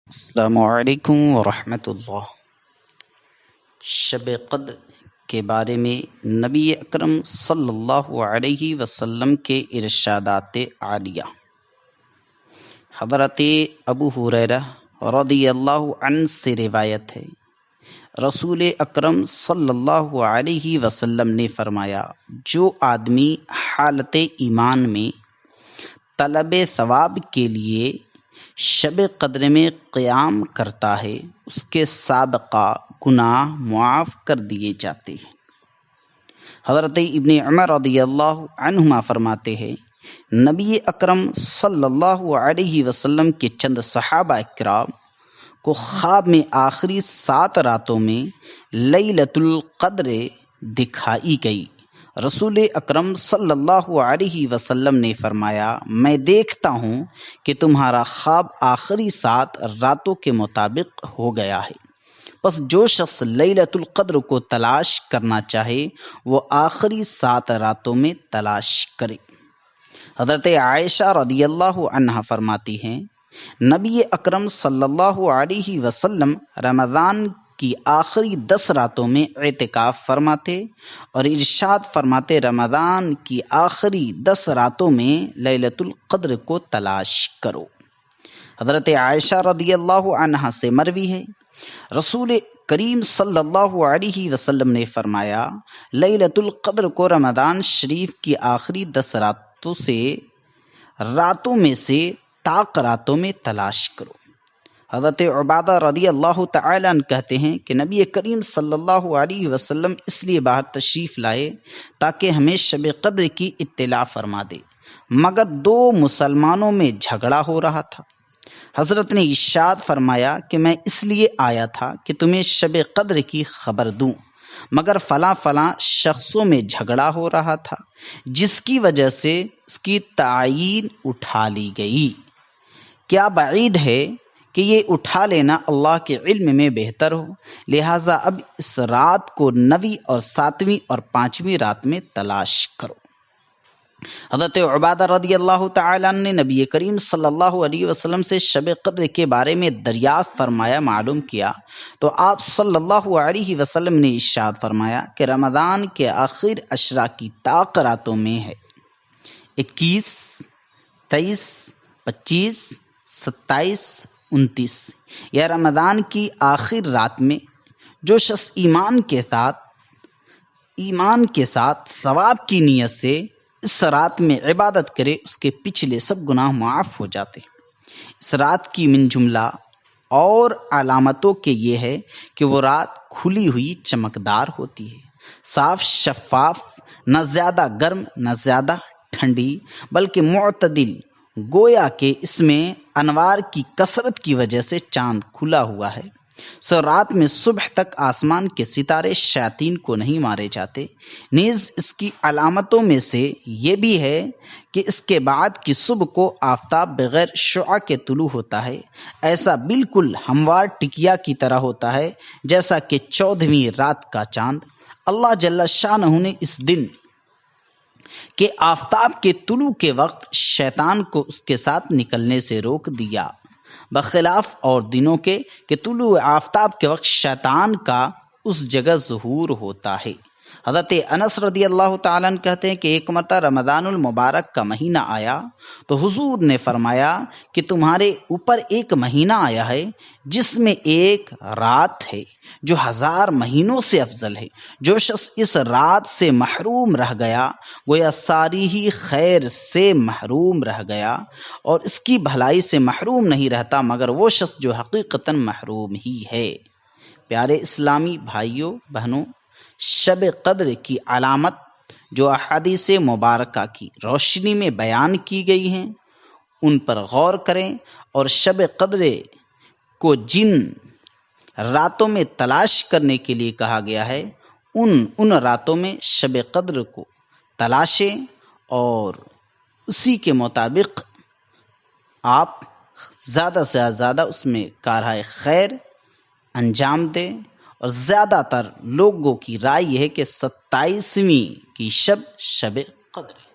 السلام علیکم ورحمۃ اللہ۔ شب قدر کے بارے میں نبی اکرم صلی اللہ علیہ وسلم کے ارشادات عالیہ۔ حضرت ابو ہریرہ رضی اللہ عنہ سے روایت ہے، رسول اکرم صلی اللہ علیہ وسلم نے فرمایا، جو آدمی حالت ایمان میں طلب ثواب کے لیے شب قدر میں قیام کرتا ہے، اس کے سابقہ گناہ معاف کر دیے جاتے ہیں۔ حضرت ابن عمر رضی اللہ عنہما فرماتے ہیں، نبی اکرم صلی اللہ علیہ وسلم کے چند صحابہ کرام کو خواب میں آخری 7 راتوں میں لیلۃ القدر دکھائی گئی۔ رسول اکرم صلی اللہ علیہ وسلم نے فرمایا، میں دیکھتا ہوں کہ تمہارا خواب آخری 7 راتوں کے مطابق ہو گیا ہے، پس جو شخص لیلۃ القدر کو تلاش کرنا چاہے وہ آخری 7 راتوں میں تلاش کرے۔ حضرت عائشہ رضی اللہ عنہا فرماتی ہیں، نبی اکرم صلی اللہ علیہ وسلم رمضان کی آخری 10 راتوں میں اعتکاف فرماتے اور ارشاد فرماتے، رمضان کی آخری 10 راتوں میں لیلۃ القدر کو تلاش کرو۔ حضرت عائشہ رضی اللہ عنہا سے مروی ہے، رسول کریم صلی اللہ علیہ وسلم نے فرمایا، لیلۃ القدر کو رمضان شریف کی آخری 10 راتوں میں سے طاق راتوں میں تلاش کرو۔ حضرت عبادہ رضی اللہ تعالی عنہ کہتے ہیں کہ نبی کریم صلی اللہ علیہ وسلم اس لیے باہر تشریف لائے تاکہ ہمیں شب قدر کی اطلاع فرما دے، مگر 2 مسلمانوں میں جھگڑا ہو رہا تھا۔ حضرت نے ارشاد فرمایا کہ میں اس لیے آیا تھا کہ تمہیں شب قدر کی خبر دوں، مگر فلاں فلاں شخصوں میں جھگڑا ہو رہا تھا، جس کی وجہ سے اس کی تعیین اٹھا لی گئی۔ کیا بعید ہے کہ یہ اٹھا لینا اللہ کے علم میں بہتر ہو، لہٰذا اب اس رات کو 9ویں اور 7ویں اور 5ویں رات میں تلاش کرو۔ حضرت عبادہ رضی اللہ تعالی عنہ نے نبی کریم صلی اللہ علیہ وسلم سے شب قدر کے بارے میں دریافت فرمایا، معلوم کیا تو آپ صلی اللہ علیہ وسلم نے ارشاد فرمایا کہ رمضان کے آخر عشرہ کی طاق راتوں میں ہے، 21، 23، 25، 27، 29۔ یا رمضان کی آخر رات میں جو شخص ایمان کے ساتھ ثواب کی نیت سے اس رات میں عبادت کرے، اس کے پچھلے سب گناہ معاف ہو جاتے ہیں۔ اس رات کی من جملہ اور علامتوں کے یہ ہے کہ وہ رات کھلی ہوئی چمکدار ہوتی ہے، صاف شفاف، نہ زیادہ گرم نہ زیادہ ٹھنڈی، بلکہ معتدل، گویا کہ اس میں انوار کی کثرت کی وجہ سے چاند کھلا ہوا ہے۔ سو رات میں صبح تک آسمان کے ستارے شیاطین کو نہیں مارے جاتے۔ نیز اس کی علامتوں میں سے یہ بھی ہے کہ اس کے بعد کی صبح کو آفتاب بغیر شعاع کے طلوع ہوتا ہے، ایسا بالکل ہموار ٹکیا کی طرح ہوتا ہے جیسا کہ 14ویں رات کا چاند۔ اللہ جل شانہ نے اس دن کہ آفتاب کے طلوع کے وقت شیطان کو اس کے ساتھ نکلنے سے روک دیا، بخلاف اور دنوں کے کہ طلوع آفتاب کے وقت شیطان کا اس جگہ ظہور ہوتا ہے۔ حضرت انس رضی اللہ تعالیٰ عنہ کہتے ہیں کہ ایک مرتبہ رمضان المبارک کا مہینہ آیا تو حضور نے فرمایا کہ تمہارے اوپر ایک مہینہ آیا ہے جس میں ایک رات ہے جو 1000 مہینوں سے افضل ہے۔ جو شخص اس رات سے محروم رہ گیا گویا ساری ہی خیر سے محروم رہ گیا، اور اس کی بھلائی سے محروم نہیں رہتا مگر وہ شخص جو حقیقتاً محروم ہی ہے۔ پیارے اسلامی بھائیوں بہنوں، شب قدر کی علامت جو احادیث مبارکہ کی روشنی میں بیان کی گئی ہیں ان پر غور کریں، اور شب قدر کو جن راتوں میں تلاش کرنے کے لیے کہا گیا ہے ان راتوں میں شب قدر کو تلاشیں اور اسی کے مطابق آپ زیادہ سے زیادہ اس میں کارہائے خیر انجام دیں۔ اور زیادہ تر لوگوں کی رائے یہ ہے کہ 27ویں کی شب قدر ہے۔